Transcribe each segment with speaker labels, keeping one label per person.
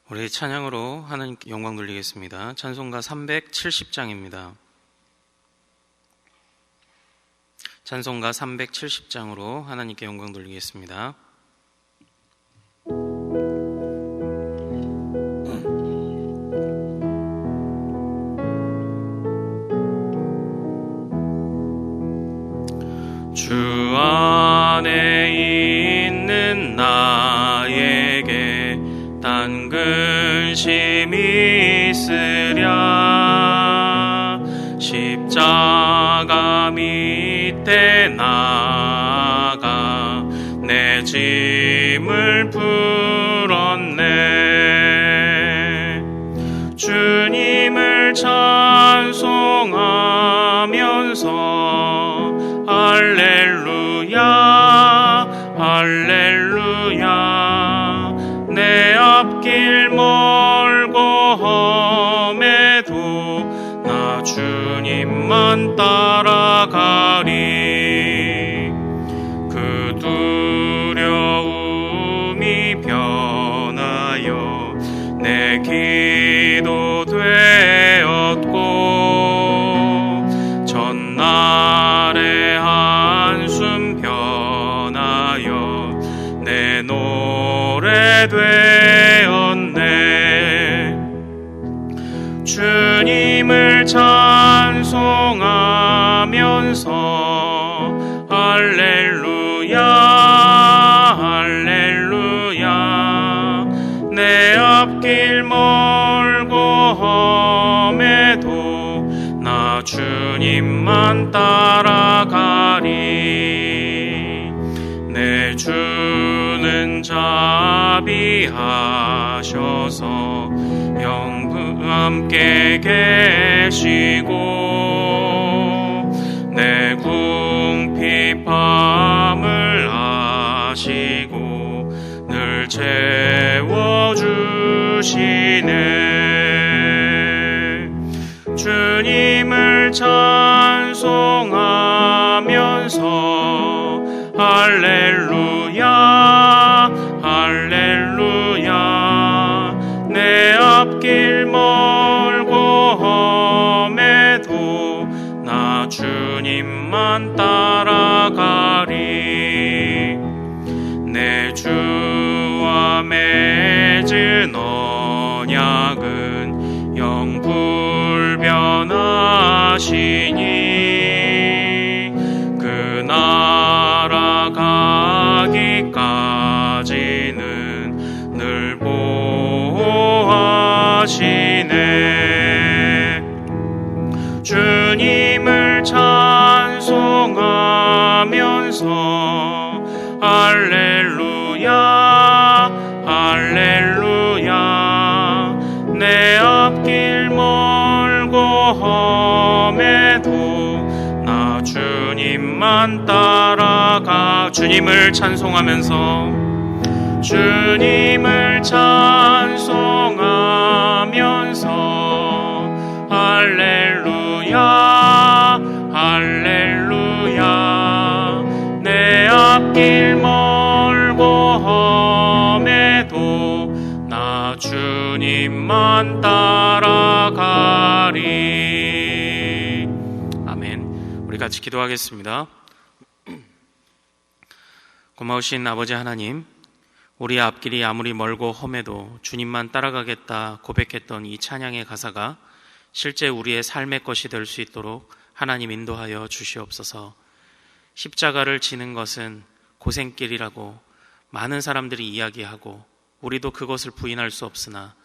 Speaker 1: 우리 찬양으로 하나님께 영광 돌리겠습니다. 찬송가 370장입니다. 찬송가 370장으로 하나님께 영광 돌리겠습니다. 주 안에 있는 나에게 단 근심이 있으랴. 십자가 밑에 나가 내 짐을 풀었네. 주님을 찬송하면서 할렐루야 할렐루야. 내 앞길 멀고 험해도 나 주님만 따라가리. 그 두려움이 변하여 내 기도 되었고 전날의 한숨 변하여 내 노래 되었네. 주님을 찬송하면서 할렐루야 할렐루야. 내 앞길 멀고 험해도 나 주님만 따라가리. 내 주는 자비하셔서 영구 함께 계시고 내 궁핍함을 아시고 늘 채워주시네. 주님을 찬송하면서 할렐루야 할렐루야. 내 앞길 멀고 험해도 나 주님만 따라가리. 내 주와 맺은 언약은 영불변하시니 그 나라 가기까지는 늘 보호하시네. 주님을 찬송하면서 할렐루야 할렐루야. 내 앞길 멀고 험해도 나 주님만 따라가. 주님을 찬송하면서 주님을 찬송하면서 할렐루야 할렐루야. 내 앞길 멀고 험해도 나 주님만 따라가리. 아멘. 우리 같이 기도하겠습니다. 고마우신 아버지 하나님, 우리 앞길이 아무리 멀고 험해도 주님만 따라가겠다 고백했던 이 찬양의 가사가 실제 우리의 삶의 것이 될 수 있도록 하나님 인도하여 주시옵소서. 십자가를 지는 것은 고생길이라고 많은 사람들이 이야기하고 우리도 그것을 부인할 수 없으나,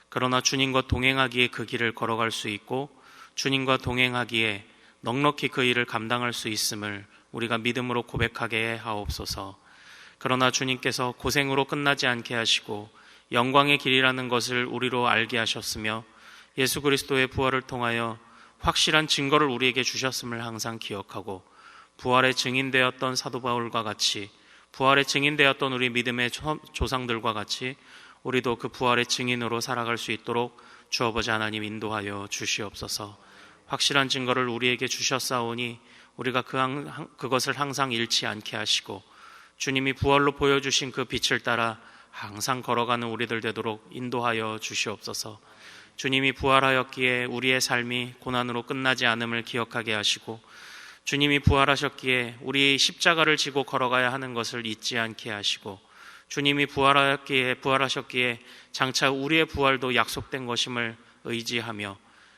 Speaker 1: 그러나 주님과 동행하기에 그 길을 걸어갈 수 있고 주님과 동행하기에 넉넉히 그 일을 감당할 수 있음을 우리가 믿음으로 고백하게 하옵소서. 그러나 주님께서 고생으로 끝나지 않게 하시고 영광의 길이라는 것을 우리로 알게 하셨으며 예수 그리스도의 부활을 통하여 확실한 증거를 우리에게 주셨음을 항상 기억하고, 부활의 증인되었던 사도 바울과 같이, 부활의 증인되었던 우리 믿음의 조상들과 같이 우리도 그 부활의 증인으로 살아갈 수 있도록 주 아버지 하나님 인도하여 주시옵소서. 확실한 증거를 우리에게 주셨사오니 우리가 그것을 항상 잃지 않게 하시고, 주님이 부활로 보여주신 그 빛을 따라 항상 걸어가는 우리들 되도록 인도하여 주시옵소서. 주님이 부활하였기에 우리의 삶이 고난으로 끝나지 않음을 기억하게 하시고, 주님이 부활하셨기에 우리 십자가를 지고 걸어가야 하는 것을 잊지 않게 하시고, 주님이 부활하셨기에 장차 우리의 부활도 약속된 것임을 의지하며,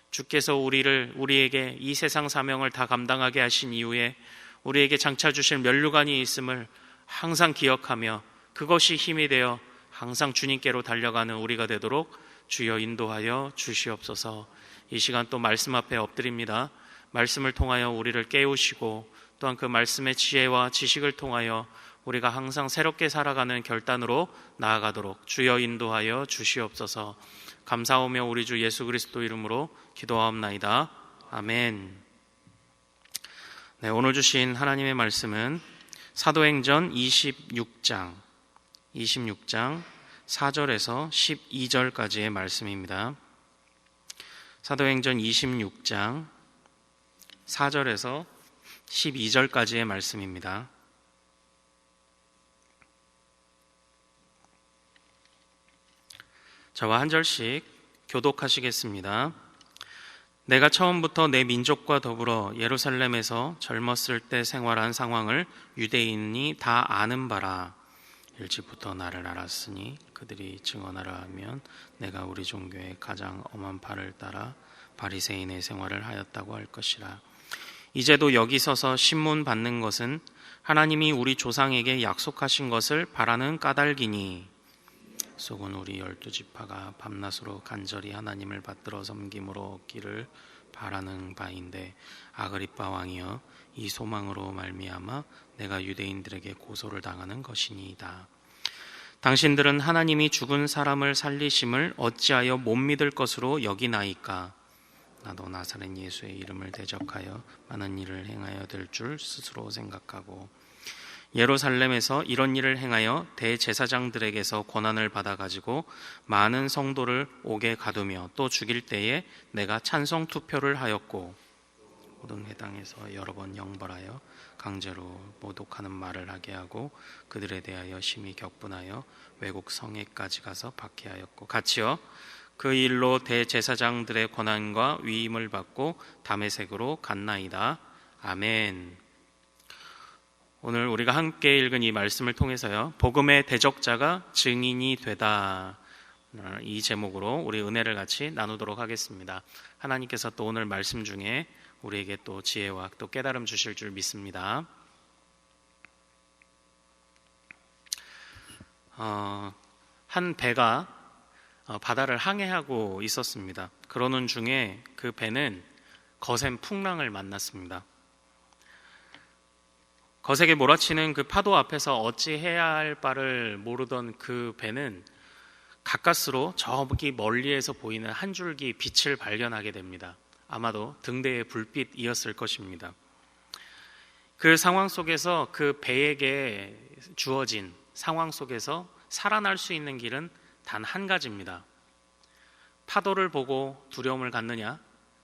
Speaker 1: 주께서 우리에게 이 세상 사명을 다 감당하게 하신 이후에 우리에게 장차 주실 면류관이 있음을 항상 기억하며, 그것이 힘이 되어 항상 주님께로 달려가는 우리가 되도록 주여 인도하여 주시옵소서. 이 시간 또 말씀 앞에 엎드립니다. 말씀을 통하여 우리를 깨우시고, 또한 그 말씀의 지혜와 지식을 통하여 우리가 항상 새롭게 살아가는 결단으로 나아가도록 주여 인도하여 주시옵소서. 감사하며 우리 주 예수 그리스도 이름으로 기도하옵나이다. 아멘. 네, 오늘 주신 하나님의 말씀은 사도행전 26장 4절에서 12절까지의 말씀입니다. 사도행전 26장 4절에서 12절까지의 말씀입니다. 저와 한 절씩 교독하시겠습니다. 내가 처음부터 내 민족과 더불어 예루살렘에서 젊었을 때 생활한 상황을 유대인이 다 아는 바라. 일찍부터 나를 알았으니 그들이 증언하라 하면 내가 우리 종교의 가장 엄한 바를 따라 바리새인의 생활을 하였다고 할 것이라. 이제도 여기 서서 신문 받는 것은 하나님이 우리 조상에게 약속하신 것을 바라는 까닭이니, 속은 우리 12지파가 밤낮으로 간절히 하나님을 받들어 섬김으로 얻기를 바라는 바인데, 아그리빠 왕이여, 이 소망으로 말미암아 내가 유대인들에게 고소를 당하는 것이니이다. 당신들은 하나님이 죽은 사람을 살리심을 어찌하여 못 믿을 것으로 여기나이까? 나도 나사렛 예수의 이름을 대적하여 많은 일을 행하여 될 줄 스스로 생각하고, 예루살렘에서 이런 일을 행하여 대제사장들에게서 권한을 받아가지고 많은 성도를 옥에 가두며 또 죽일 때에 내가 찬성 투표를 하였고, 모든 회당에서 여러 번 영벌하여 강제로 모독하는 말을 하게 하고 그들에 대하여 심히 격분하여 외국 성에까지 가서 박해하였고, 같이요 그 일로 대제사장들의 권한과 위임을 받고 다메섹으로 갔나이다. 아멘. 오늘 우리가 함께 읽은 이 말씀을 통해서요, 복음의 대적자가 증인이 되다, 이 제목으로 우리 은혜를 같이 나누도록 하겠습니다. 하나님께서 또 오늘 말씀 중에 우리에게 또 지혜와 또 깨달음 주실 줄 믿습니다. 한 배가 바다를 항해하고 있었습니다. 그러는 중에 그 배는 거센 풍랑을 만났습니다. 거세게 몰아치는 그 파도 앞에서 어찌해야 할 바를 모르던 그 배는 가까스로 저기 멀리에서 보이는 한 줄기 빛을 발견하게 됩니다. 아마도 등대의 불빛이었을 것입니다. 그 상황 속에서, 그 배에게 주어진 상황 속에서 살아날 수 있는 길은 단 한 가지입니다. 파도를 보고 두려움을 갖느냐,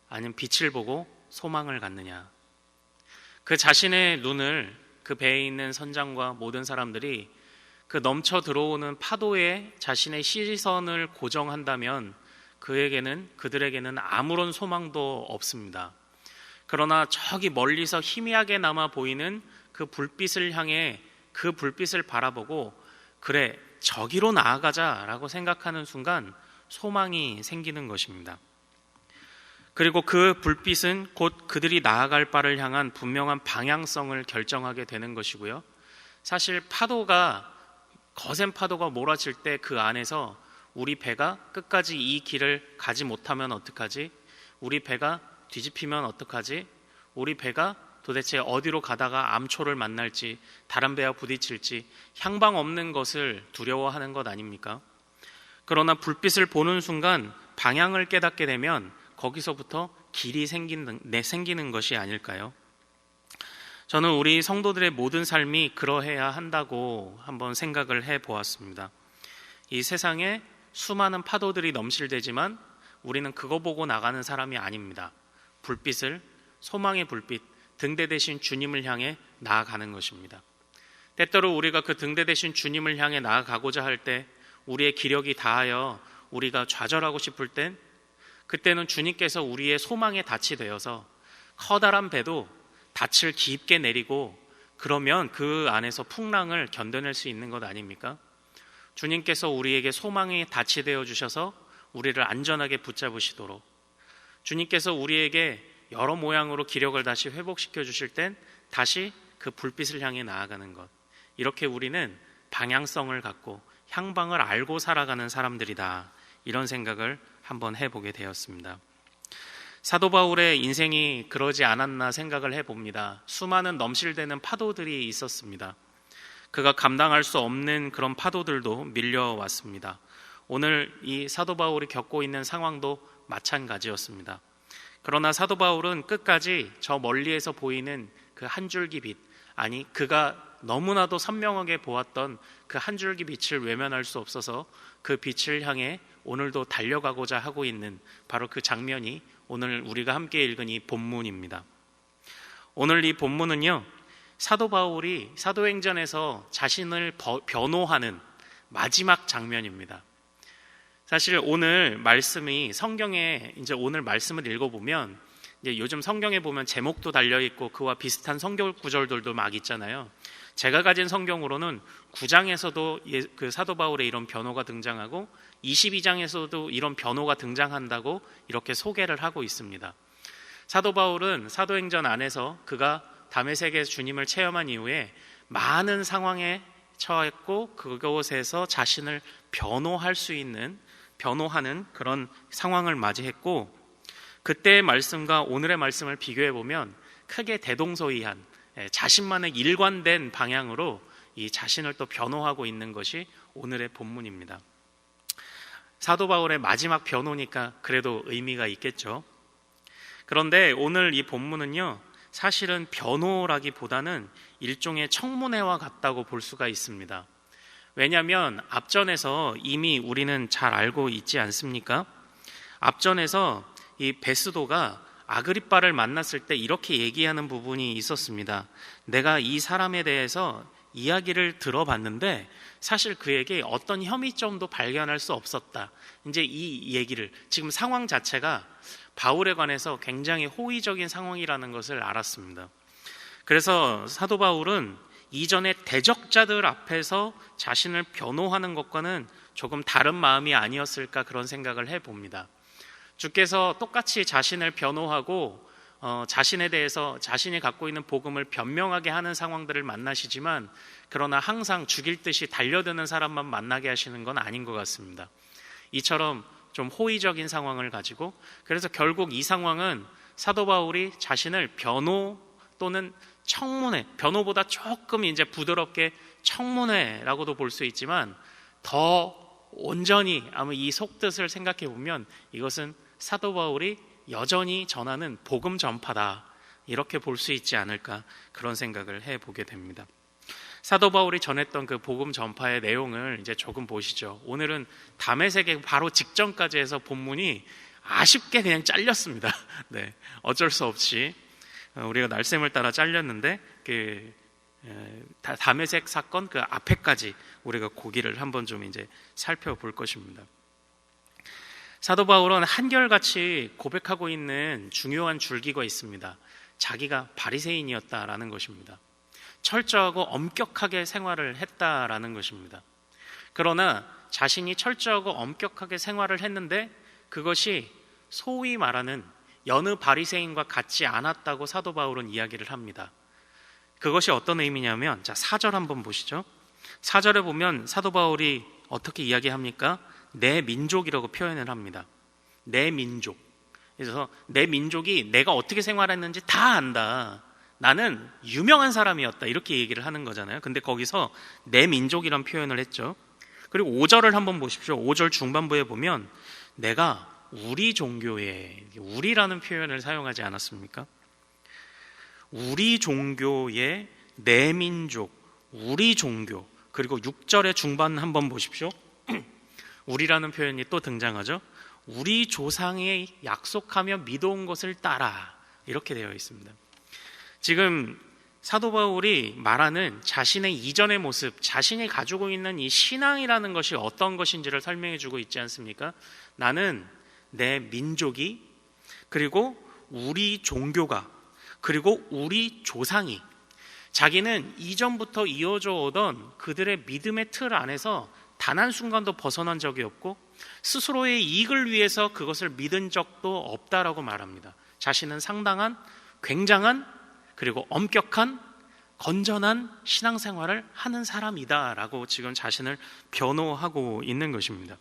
Speaker 1: 아니면 빛을 보고 소망을 갖느냐. 그 자신의 눈을 그 배에 있는 선장과 모든 사람들이 그 넘쳐 들어오는 파도에 자신의 시선을 고정한다면 그들에게는 아무런 소망도 없습니다. 그러나 저기 멀리서 희미하게 남아 보이는 그 불빛을 향해 그 불빛을 바라보고, 그래, 저기로 나아가자라고 생각하는 순간 소망이 생기는 것입니다. 그리고 그 불빛은 곧 그들이 나아갈 바를 향한 분명한 방향성을 결정하게 되는 것이고요. 사실 거센 파도가 몰아칠 때 그 안에서 우리 배가 끝까지 이 길을 가지 못하면 어떡하지? 우리 배가 뒤집히면 어떡하지? 우리 배가 도대체 어디로 가다가 암초를 만날지, 다른 배와 부딪힐지 향방 없는 것을 두려워하는 것 아닙니까? 그러나 불빛을 보는 순간 방향을 깨닫게 되면 거기서부터 길이 생기는 것이 아닐까요? 저는 우리 성도들의 모든 삶이 그러해야 한다고 한번 생각을 해보았습니다. 이 세상에 수많은 파도들이 넘실대지만 우리는 그거 보고 나가는 사람이 아닙니다. 소망의 불빛, 등대 대신 주님을 향해 나아가는 것입니다. 때때로 우리가 그 등대 대신 주님을 향해 나아가고자 할 때 우리의 기력이 다하여 우리가 좌절하고 싶을 땐, 그때는 주님께서 우리의 소망의 닻이 되어서 커다란 배도 닻을 깊게 내리고, 그러면 그 안에서 풍랑을 견뎌낼 수 있는 것 아닙니까? 주님께서 우리에게 소망의 닻이 되어 주셔서 우리를 안전하게 붙잡으시도록, 주님께서 우리에게 여러 모양으로 기력을 다시 회복시켜 주실 땐 다시 그 불빛을 향해 나아가는 것, 이렇게 우리는 방향성을 갖고 향방을 알고 살아가는 사람들이다, 이런 생각을 한번 해보게 되었습니다. 사도 바울의 인생이 그러지 않았나 생각을 해봅니다. 수많은 넘실대는 파도들이 있었습니다. 그가 감당할 수 없는 그런 파도들도 밀려왔습니다. 오늘 이 사도 바울이 겪고 있는 상황도 마찬가지였습니다. 그러나 사도 바울은 끝까지 저 멀리에서 보이는 그 한 줄기 빛, 아니 그가 너무나도 선명하게 보았던 그 한 줄기 빛을 외면할 수 없어서 그 빛을 향해 오늘도 달려가고자 하고 있는 바로 그 장면이 오늘 우리가 함께 읽은 이 본문입니다. 오늘 이 본문은요, 사도 바울이 사도행전에서 자신을 변호하는 마지막 장면입니다. 사실 오늘 말씀이 성경에, 이제 오늘 말씀을 읽어보면 이제 요즘 성경에 보면 제목도 달려있고 그와 비슷한 성경 구절들도 막 있잖아요. 제가 가진 성경으로는 9장에서도 그 사도 바울의 이런 변호가 등장하고 22장에서도 이런 변호가 등장한다고 이렇게 소개를 하고 있습니다. 사도 바울은 사도행전 안에서 그가 다메섹에서 주님을 체험한 이후에 많은 상황에 처했고 그곳에서 자신을 변호하는 그런 상황을 맞이했고, 그때의 말씀과 오늘의 말씀을 비교해보면 크게 대동소이한 자신만의 일관된 방향으로 이 자신을 또 변호하고 있는 것이 오늘의 본문입니다. 사도 바울의 마지막 변호니까 그래도 의미가 있겠죠. 그런데 오늘 이 본문은요, 사실은 변호라기보다는 일종의 청문회와 같다고 볼 수가 있습니다. 왜냐하면 앞전에서 이미 우리는 잘 알고 있지 않습니까? 앞전에서 이 베스도가 아그리빠를 만났을 때 이렇게 얘기하는 부분이 있었습니다. 내가 이 사람에 대해서 이야기를 들어봤는데 사실 그에게 어떤 혐의점도 발견할 수 없었다. 이제 이 얘기를, 지금 상황 자체가 바울에 관해서 굉장히 호의적인 상황이라는 것을 알았습니다. 그래서 사도 바울은 이전에 대적자들 앞에서 자신을 변호하는 것과는 조금 다른 마음이 아니었을까, 그런 생각을 해봅니다. 주께서 똑같이 자신을 변호하고 자신에 대해서 자신이 갖고 있는 복음을 변명하게 하는 상황들을 만나시지만, 그러나 항상 죽일 듯이 달려드는 사람만 만나게 하시는 건 아닌 것 같습니다. 이처럼 좀 호의적인 상황을 가지고, 그래서 결국 이 상황은 사도 바울이 자신을 변호 또는 청문회, 변호보다 조금 이제 부드럽게 청문회라고도 볼 수 있지만, 더 온전히 아마 이 속뜻을 생각해 보면 이것은 사도 바울이 여전히 전하는 복음 전파다, 이렇게 볼 수 있지 않을까, 그런 생각을 해보게 됩니다. 사도 바울이 전했던 그 복음 전파의 내용을 이제 조금 보시죠. 오늘은 다메섹에 바로 직전까지 해서 본문이 아쉽게 그냥 잘렸습니다. 네, 어쩔 수 없이 우리가 날쌘을 따라 잘렸는데 그 다메섹 사건 그 앞에까지 우리가 고기를 한번 좀 이제 살펴볼 것입니다. 사도 바울은 한결같이 고백하고 있는 중요한 줄기가 있습니다. 자기가 바리새인이었다라는 것입니다. 철저하고 엄격하게 생활을 했다라는 것입니다. 그러나 자신이 철저하고 엄격하게 생활을 했는데 그것이 소위 말하는 여느 바리새인과 같지 않았다고 사도 바울은 이야기를 합니다. 그것이 어떤 의미냐면, 자, 4절 한번 보시죠. 4절에 보면 사도 바울이 어떻게 이야기합니까? 내 민족이라고 표현을 합니다. 내 민족. 그래서 내 민족이 내가 어떻게 생활했는지 다 안다. 나는 유명한 사람이었다, 이렇게 얘기를 하는 거잖아요. 근데 거기서 내 민족이란 표현을 했죠. 그리고 5절을 한번 보십시오. 5절 중반부에 보면 내가 우리 종교에, 우리라는 표현을 사용하지 않았습니까? 우리 종교의 내 민족, 우리 종교. 그리고 6절의 중반 한번 보십시오. 우리라는 표현이 또 등장하죠. 우리 조상이 약속하며 믿어온 것을 따라, 이렇게 되어 있습니다. 지금 사도 바울이 말하는 자신의 이전의 모습, 자신이 가지고 있는 이 신앙이라는 것이 어떤 것인지를 설명해 주고 있지 않습니까? 나는 내 민족이, 그리고 우리 종교가, 그리고 우리 조상이, 자기는 이전부터 이어져 오던 그들의 믿음의 틀 안에서 단 한순간도 벗어난 적이 없고 스스로의 이익을 위해서 그것을 믿은 적도 없다라고 말합니다. 자신은 상당한, 굉장한, 그리고 엄격한, 건전한 신앙생활을 하는 사람이다라고 지금 자신을 변호하고 있는 것입니다.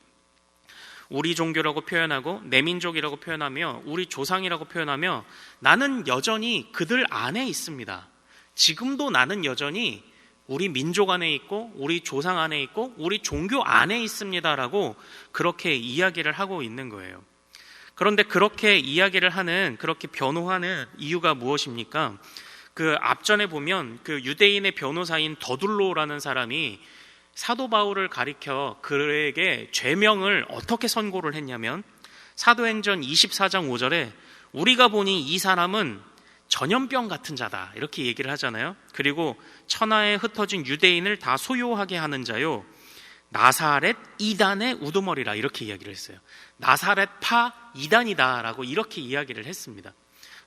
Speaker 1: 우리 종교라고 표현하고 내 민족이라고 표현하며 우리 조상이라고 표현하며 나는 여전히 그들 안에 있습니다. 지금도 나는 여전히 우리 민족 안에 있고 우리 조상 안에 있고 우리 종교 안에 있습니다라고 그렇게 이야기를 하고 있는 거예요. 그런데 그렇게 이야기를 하는, 그렇게 변호하는 이유가 무엇입니까? 그 앞전에 보면 그 유대인의 변호사인 더둘로라는 사람이 사도 바울을 가리켜 그에게 죄명을 어떻게 선고를 했냐면 사도행전 24장 5절에 우리가 보니 이 사람은 전염병 같은 자다 이렇게 얘기를 하잖아요. 그리고 천하에 흩어진 유대인을 다 소요하게 하는 자요 나사렛 이단의 우두머리라 이렇게 이야기를 했어요. 나사렛파 이단이다라고 이렇게 이야기를 했습니다.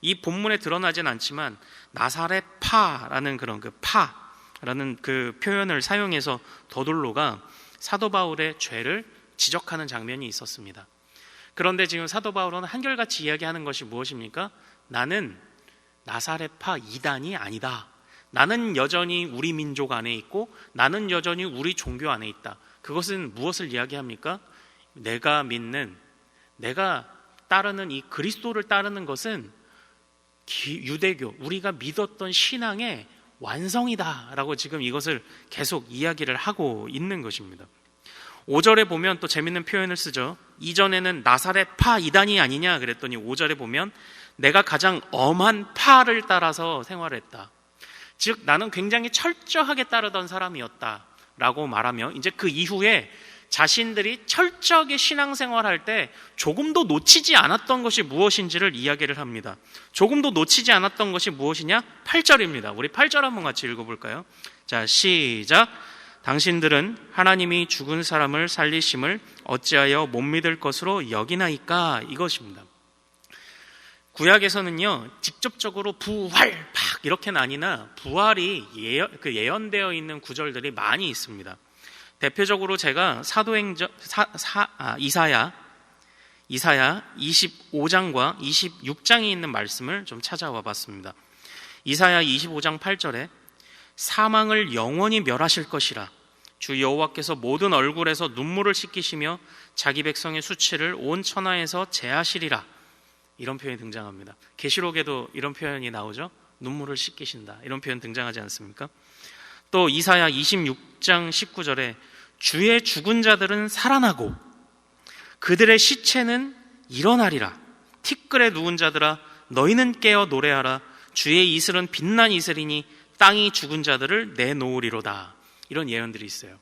Speaker 1: 이 본문에 드러나진 않지만 나사렛파라는 그런 그 파라는 그 표현을 사용해서 더둘로가 사도 바울의 죄를 지적하는 장면이 있었습니다. 그런데 지금 사도 바울은 한결같이 이야기하는 것이 무엇입니까? 나는 나사렛파 이단이 아니다. 나는 여전히 우리 민족 안에 있고 나는 여전히 우리 종교 안에 있다. 그것은 무엇을 이야기합니까? 내가 믿는, 내가 따르는 이 그리스도를 따르는 것은 유대교, 우리가 믿었던 신앙의 완성이다라고 지금 이것을 계속 이야기를 하고 있는 것입니다. 5절에 보면 또 재밌는 표현을 쓰죠. 이전에는 나사렛파 이단이 아니냐 그랬더니 5절에 보면 내가 가장 엄한 파를 따라서 생활했다. 즉 나는 굉장히 철저하게 따르던 사람이었다 라고 말하며 이제 그 이후에 자신들이 철저하게 신앙생활할 때 조금도 놓치지 않았던 것이 무엇인지를 이야기를 합니다. 조금도 놓치지 않았던 것이 무엇이냐? 8절입니다. 우리 8절 한번 같이 읽어볼까요? 자, 시작. 당신들은 하나님이 죽은 사람을 살리심을 어찌하여 못 믿을 것으로 여기나이까? 이것입니다. 구약에서는요 직접적으로 부활 팍 이렇게는 아니나 부활이 예언되어 있는 구절들이 많이 있습니다. 대표적으로 제가 사도행전 이사야 25장과 26장에 있는 말씀을 좀 찾아와 봤습니다. 이사야 25장 8절에 사망을 영원히 멸하실 것이라 주 여호와께서 모든 얼굴에서 눈물을 씻기시며 자기 백성의 수치를 온 천하에서 제하시리라 이런 표현이 등장합니다. 계시록에도 이런 표현이 나오죠. 눈물을 씻기신다 이런 표현 등장하지 않습니까? 또 이사야 26장 19절에 주의 죽은 자들은 살아나고 그들의 시체는 일어나리라. 티끌에 누운 자들아 너희는 깨어 노래하라. 주의 이슬은 빛난 이슬이니 땅이 죽은 자들을 내놓으리로다. 이런 예언들이 있어요.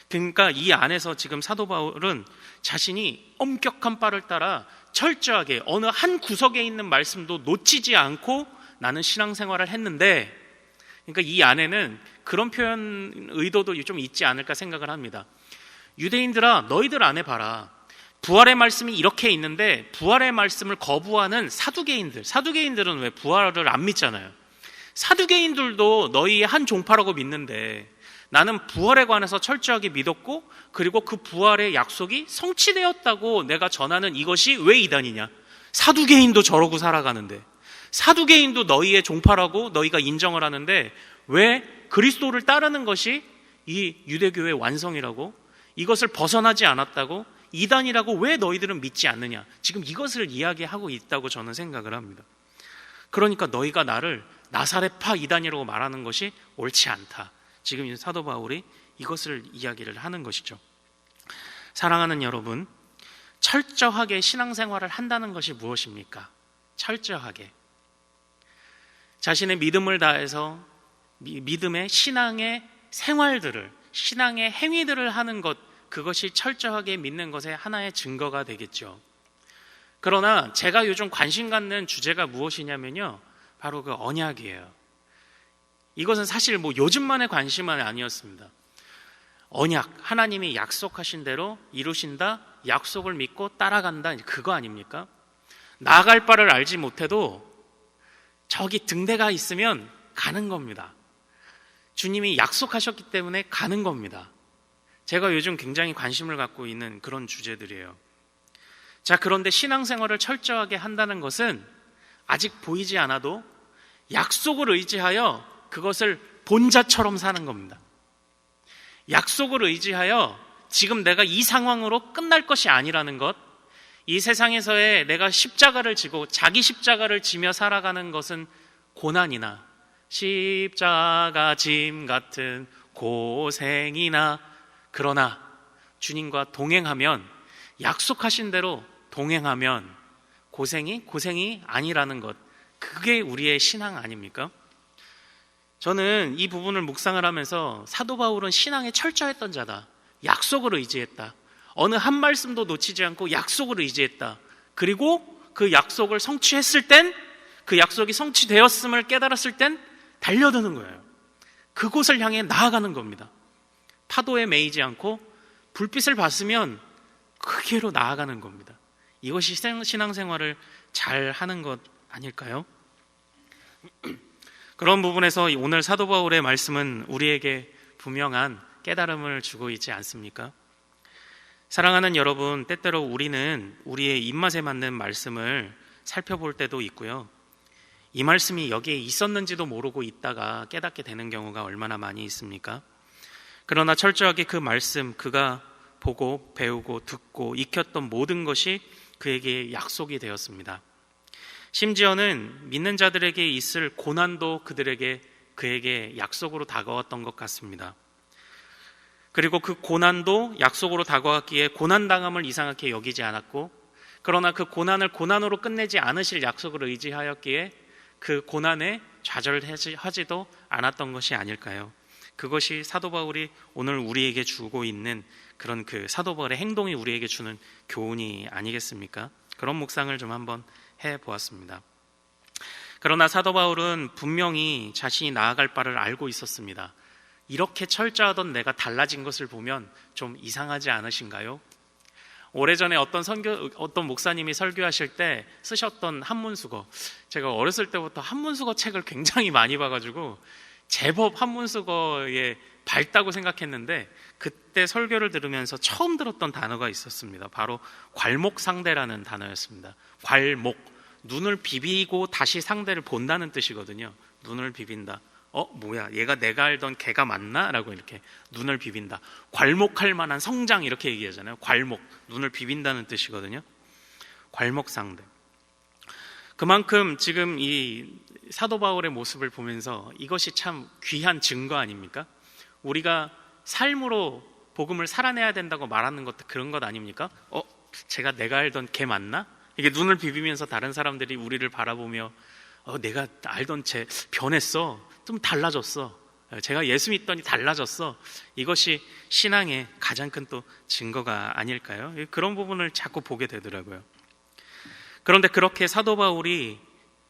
Speaker 1: 그러니까 이 안에서 지금 사도 바울은 자신이 엄격한 바를 따라 철저하게 어느 한 구석에 있는 말씀도 놓치지 않고 나는 신앙생활을 했는데, 그러니까 이 안에는 그런 표현 의도도 좀 있지 않을까 생각을 합니다. 유대인들아 너희들 안에 봐라. 부활의 말씀이 이렇게 있는데 부활의 말씀을 거부하는 사두개인들은 왜 부활을 안 믿잖아요. 사두개인들도 너희의 한 종파라고 믿는데 나는 부활에 관해서 철저하게 믿었고 그리고 그 부활의 약속이 성취되었다고 내가 전하는 이것이 왜 이단이냐? 사두개인도 저러고 살아가는데, 사두개인도 너희의 종파라고 너희가 인정을 하는데 왜 그리스도를 따르는 것이 이 유대교의 완성이라고, 이것을 벗어나지 않았다고, 이단이라고 왜 너희들은 믿지 않느냐? 지금 이것을 이야기하고 있다고 저는 생각을 합니다. 그러니까 너희가 나를 나사렛파 이단이라고 말하는 것이 옳지 않다. 지금 사도 바울이 이것을 이야기를 하는 것이죠. 사랑하는 여러분, 철저하게 신앙생활을 한다는 것이 무엇입니까? 철저하게 자신의 믿음을 다해서 믿음의 신앙의 생활들을, 신앙의 행위들을 하는 것, 그것이 철저하게 믿는 것의 하나의 증거가 되겠죠. 그러나 제가 요즘 관심 갖는 주제가 무엇이냐면요, 바로 그 언약이에요. 이것은 사실 요즘만의 관심은 아니었습니다. 언약, 하나님이 약속하신 대로 이루신다, 약속을 믿고 따라간다, 그거 아닙니까? 나아갈 바를 알지 못해도 저기 등대가 있으면 가는 겁니다. 주님이 약속하셨기 때문에 가는 겁니다. 제가 요즘 굉장히 관심을 갖고 있는 그런 주제들이에요. 자, 그런데 신앙생활을 철저하게 한다는 것은 아직 보이지 않아도 약속을 의지하여 그것을 본자처럼 사는 겁니다. 약속을 의지하여 지금 내가 이 상황으로 끝날 것이 아니라는 것, 이 세상에서의 내가 십자가를 지고 자기 십자가를 지며 살아가는 것은 고난이나 십자가 짐 같은 고생이나, 그러나 주님과 동행하면, 약속하신 대로 동행하면 고생이 아니라는 것, 그게 우리의 신앙 아닙니까? 저는 이 부분을 묵상을 하면서 사도 바울은 신앙에 철저했던 자다, 약속을 의지했다, 어느 한 말씀도 놓치지 않고 약속을 의지했다, 그리고 그 약속을 성취했을 땐, 그 약속이 성취되었음을 깨달았을 땐 달려드는 거예요. 그곳을 향해 나아가는 겁니다. 파도에 매이지 않고 불빛을 봤으면 그 길로 나아가는 겁니다. 이것이 신앙생활을 잘 하는 것 아닐까요? 그런 부분에서 오늘 사도 바울의 말씀은 우리에게 분명한 깨달음을 주고 있지 않습니까? 사랑하는 여러분, 때때로 우리는 우리의 입맛에 맞는 말씀을 살펴볼 때도 있고요, 이 말씀이 여기에 있었는지도 모르고 있다가 깨닫게 되는 경우가 얼마나 많이 있습니까? 그러나 철저하게 그 말씀, 그가 보고 배우고 듣고 익혔던 모든 것이 그에게 약속이 되었습니다. 심지어는 믿는 자들에게 있을 고난도 그에게 약속으로 다가왔던 것 같습니다. 그리고 그 고난도 약속으로 다가왔기에 고난당함을 이상하게 여기지 않았고, 그러나 그 고난을 고난으로 끝내지 않으실 약속을 의지하였기에 그 고난에 좌절하지도 않았던 것이 아닐까요? 그것이 사도 바울이 오늘 우리에게 주고 있는 그런 그 사도 바울의 행동이 우리에게 주는 교훈이 아니겠습니까? 그런 묵상을 좀 한번 해보았습니다. 그러나 사도 바울은 분명히 자신이 나아갈 바를 알고 있었습니다. 이렇게 철저하던 내가 달라진 것을 보면 좀 이상하지 않으신가요? 오래전에 어떤 목사님이 설교하실 때 쓰셨던 한문수거, 제가 어렸을 때부터 한문수거 책을 굉장히 많이 봐가지고 제법 한문수거에 밝다고 생각했는데, 그때 설교를 들으면서 처음 들었던 단어가 있었습니다. 바로 괄목상대라는 단어였습니다. 괄목, 눈을 비비고 다시 상대를 본다는 뜻이거든요. 눈을 비빈다. 뭐야, 얘가 내가 알던 걔가 맞나? 라고 이렇게 눈을 비빈다. 괄목할 만한 성장, 이렇게 얘기하잖아요. 괄목, 눈을 비빈다는 뜻이거든요. 괄목상대. 그만큼 지금 이 사도 바울의 모습을 보면서 이것이 참 귀한 증거 아닙니까? 우리가 삶으로 복음을 살아내야 된다고 말하는 것도 그런 것 아닙니까? 제가 내가 알던 걔 맞나? 이게 눈을 비비면서 다른 사람들이 우리를 바라보며 내가 알던 쟤 변했어, 좀 달라졌어, 제가 예수 믿더니 달라졌어, 이것이 신앙의 가장 큰 또 증거가 아닐까요? 그런 부분을 자꾸 보게 되더라고요. 그런데 그렇게 사도 바울이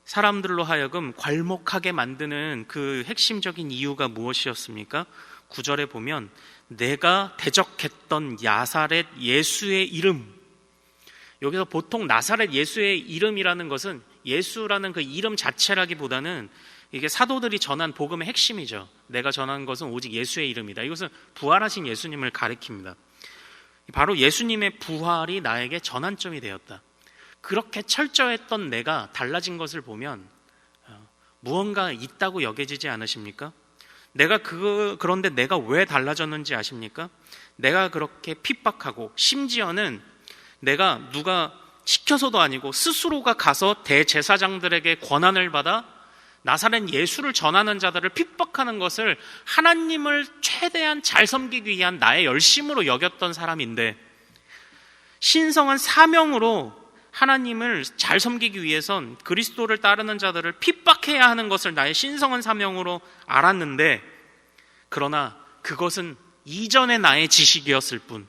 Speaker 1: 사람들로 하여금 괄목하게 만드는 그 핵심적인 이유가 무엇이었습니까? 9절에 보면 내가 대적했던 나사렛 예수의 이름, 여기서 보통 나사렛 예수의 이름이라는 것은 예수라는 그 이름 자체라기보다는 이게 사도들이 전한 복음의 핵심이죠. 내가 전한 것은 오직 예수의 이름이다. 이것은 부활하신 예수님을 가리킵니다. 바로 예수님의 부활이 나에게 전환점이 되었다. 그렇게 철저했던 내가 달라진 것을 보면 무언가 있다고 여겨지지 않으십니까? 그런데 내가 왜 달라졌는지 아십니까? 내가 그렇게 핍박하고, 심지어는 내가 누가 시켜서도 아니고 스스로가 가서 대제사장들에게 권한을 받아 나사렛 예수를 전하는 자들을 핍박하는 것을 하나님을 최대한 잘 섬기기 위한 나의 열심으로 여겼던 사람인데, 신성한 사명으로 하나님을 잘 섬기기 위해선 그리스도를 따르는 자들을 핍박해야 하는 것을 나의 신성한 사명으로 알았는데, 그러나 그것은 이전의 나의 지식이었을 뿐,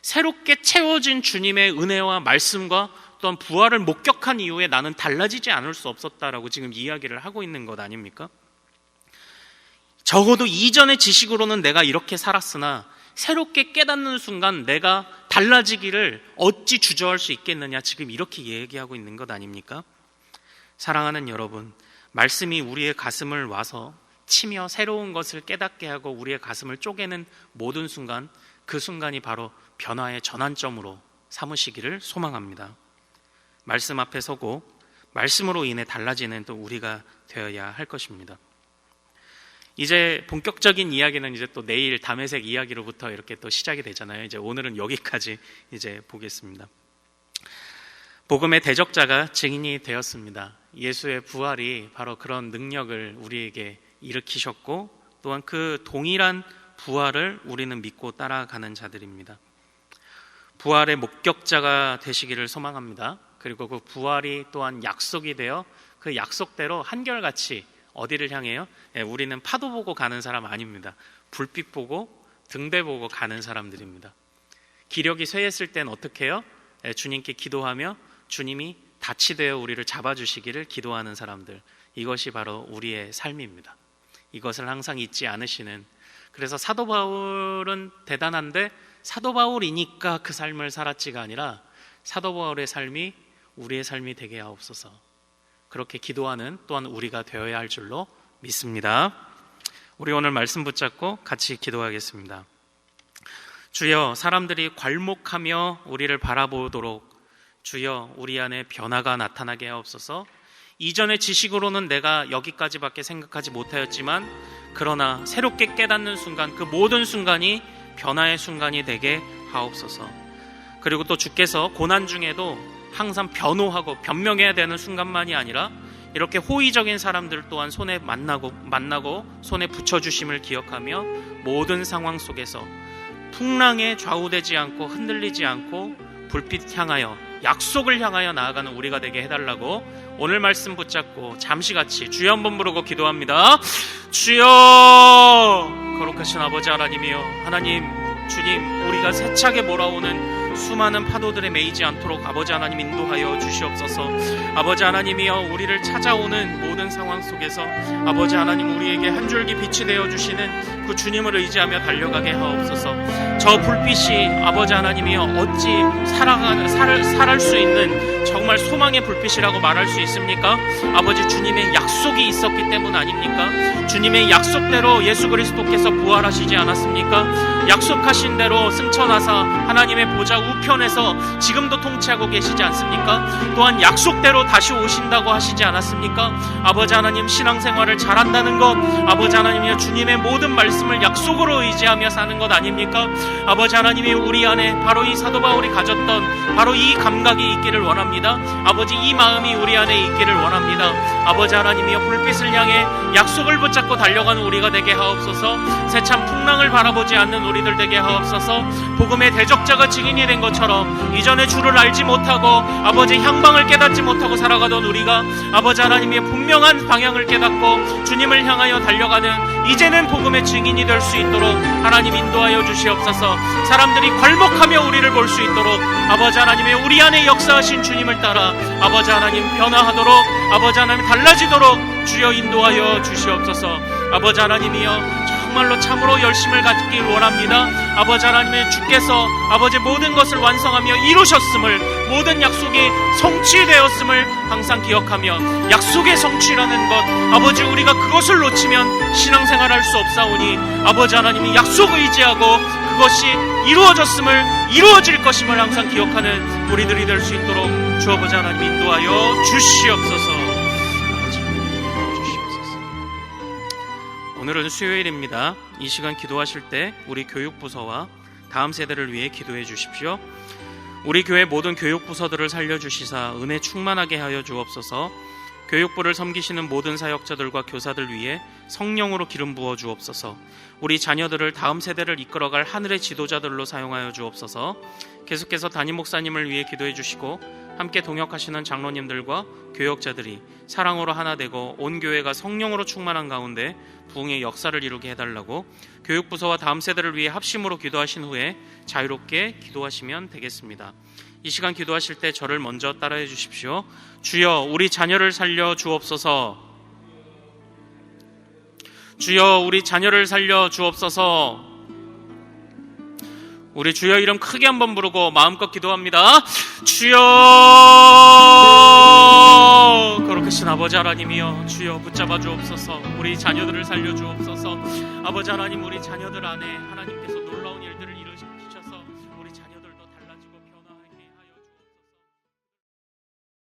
Speaker 1: 새롭게 채워진 주님의 은혜와 말씀과 또한 부활을 목격한 이후에 나는 달라지지 않을 수 없었다라고 지금 이야기를 하고 있는 것 아닙니까? 적어도 이전의 지식으로는 내가 이렇게 살았으나 새롭게 깨닫는 순간 내가 달라지기를 어찌 주저할 수 있겠느냐, 지금 이렇게 얘기하고 있는 것 아닙니까? 사랑하는 여러분, 말씀이 우리의 가슴을 와서 치며 새로운 것을 깨닫게 하고 우리의 가슴을 쪼개는 모든 순간, 그 순간이 바로 변화의 전환점으로 삼으시기를 소망합니다. 말씀 앞에 서고 말씀으로 인해 달라지는 또 우리가 되어야 할 것입니다. 이제 본격적인 이야기는 이제 또 내일 담에색 이야기로부터 이렇게 또 시작이 되잖아요. 이제 오늘은 여기까지 이제 보겠습니다. 복음의 대적자가 증인이 되었습니다. 예수의 부활이 바로 그런 능력을 우리에게 일으키셨고, 또한 그 동일한 부활을 우리는 믿고 따라가는 자들입니다. 부활의 목격자가 되시기를 소망합니다. 그리고 그 부활이 또한 약속이 되어 그 약속대로 한결같이 어디를 향해요? 우리는 파도 보고 가는 사람 아닙니다. 불빛 보고 등대 보고 가는 사람들입니다. 기력이 쇠했을 땐 어떻게 해요? 주님께 기도하며 주님이 닻이 되어 우리를 잡아주시기를 기도하는 사람들, 이것이 바로 우리의 삶입니다. 이것을 항상 잊지 않으시는, 그래서 사도 바울은 대단한데 사도 바울이니까 그 삶을 살았지가 아니라 사도 바울의 삶이 우리의 삶이 되게 하옵소서, 그렇게 기도하는 또한 우리가 되어야 할 줄로 믿습니다. 우리 오늘 말씀 붙잡고 같이 기도하겠습니다. 주여, 사람들이 괄목하며 우리를 바라보도록 주여 우리 안에 변화가 나타나게 하옵소서. 이전의 지식으로는 내가 여기까지밖에 생각하지 못하였지만 그러나 새롭게 깨닫는 순간, 그 모든 순간이 변화의 순간이 되게 하옵소서. 그리고 또 주께서 고난 중에도 항상 변호하고 변명해야 되는 순간만이 아니라 이렇게 호의적인 사람들 또한 손에 만나고 손에 붙여주심을 기억하며 모든 상황 속에서 풍랑에 좌우되지 않고 흔들리지 않고 불빛 향하여 약속을 향하여 나아가는 우리가 되게 해달라고 오늘 말씀 붙잡고 잠시 같이 주여 한번 부르고 기도합니다. 주여, 거룩하신 아버지 하나님이여, 하나님 주님, 우리가 세차게 몰아오는 수많은 파도들에 매이지 않도록 아버지 하나님 인도하여 주시옵소서. 아버지 하나님이여, 우리를 찾아오는 모든 상황 속에서 아버지 하나님 우리에게 한 줄기 빛이 되어주시는 그 주님을 의지하며 달려가게 하옵소서. 저 불빛이 아버지 하나님이여 어찌 살할 수 있는 정말 소망의 불빛이라고 말할 수 있습니까? 아버지, 주님의 약속이 있었기 때문 아닙니까? 주님의 약속대로 예수 그리스도께서 부활하시지 않았습니까? 약속하신 대로 승천하사 하나님의 보좌 우편에서 지금도 통치하고 계시지 않습니까? 또한 약속대로 다시 오신다고 하시지 않았습니까? 아버지 하나님, 신앙생활을 잘한다는 것, 아버지 하나님이여 주님의 모든 말씀을 약속으로 의지하며 사는 것 아닙니까? 아버지 하나님이 우리 안에 바로 이 사도 바울이 가졌던 바로 이 감각이 있기를 원합니다. 아버지, 이 마음이 우리 안에 있기를 원합니다. 아버지 하나님이여, 불빛을 향해 약속을 붙잡고 달려가는 우리가 되게 하옵소서. 새참 풍랑을 바라보지 않는 우리들 되게 하옵소서. 복음의 대적자가 증인이 된 것처럼 이전에 주를 알지 못하고 아버지 향방을 깨닫지 못하고 살아가던 우리가 아버지 하나님의 분명한 방향을 깨닫고 주님을 향하여 달려가는 이제는 복음의 증인이 될 수 있도록 하나님 인도하여 주시옵소서. 사람들이 괄목하며 우리를 볼 수 있도록 아버지 하나님의 우리 안에 역사하신 주님을 따라 아버지 하나님 변화하도록, 아버지 하나님 달라지도록 주여 인도하여 주시옵소서. 아버지 하나님이여, 정말로 참으로 열심을 갖길 원합니다. 아버지 하나님의 주께서 아버지 모든 것을 완성하며 이루셨음을, 모든 약속이 성취되었음을 항상 기억하며 약속의 성취라는 것, 아버지 우리가 그것을 놓치면 신앙생활할 수 없사오니 아버지 하나님이 약속 의지하고 그것이 이루어졌음을, 이루어질 것임을 항상 기억하는 우리들이 될 수 있도록 주 아버지 하나님 인도하여 주시옵소서. 오늘은 수요일입니다. 이 시간 기도하실 때 우리 교육부서와 다음 세대를 위해 기도해 주십시오. 우리 교회 모든 교육부서들을 살려주시사 은혜 충만하게 하여 주옵소서. 교육부를 섬기시는 모든 사역자들과 교사들 위해 성령으로 기름 부어 주옵소서. 우리 자녀들을 다음 세대를 이끌어갈 하늘의 지도자들로 사용하여 주옵소서. 계속해서 담임 목사님을 위해 기도해 주시고 함께 동역하시는 장로님들과 교역자들이 사랑으로 하나 되고 온 교회가 성령으로 충만한 가운데 부흥의 역사를 이루게 해달라고 교육부서와 다음 세대를 위해 합심으로 기도하신 후에 자유롭게 기도하시면 되겠습니다. 이 시간 기도하실 때 저를 먼저 따라해 주십시오. 주여, 우리 자녀를 살려 주옵소서. 주여 우리 자녀를 살려 주옵소서. 우리 주여 이름 크게 한번 부르고 마음껏 기도합니다. 주여, 거룩하신 아버지 하나님이여, 주여 붙잡아 주옵소서. 우리 자녀들을 살려 주옵소서. 아버지 하나님, 우리 자녀들 안에 하나님께서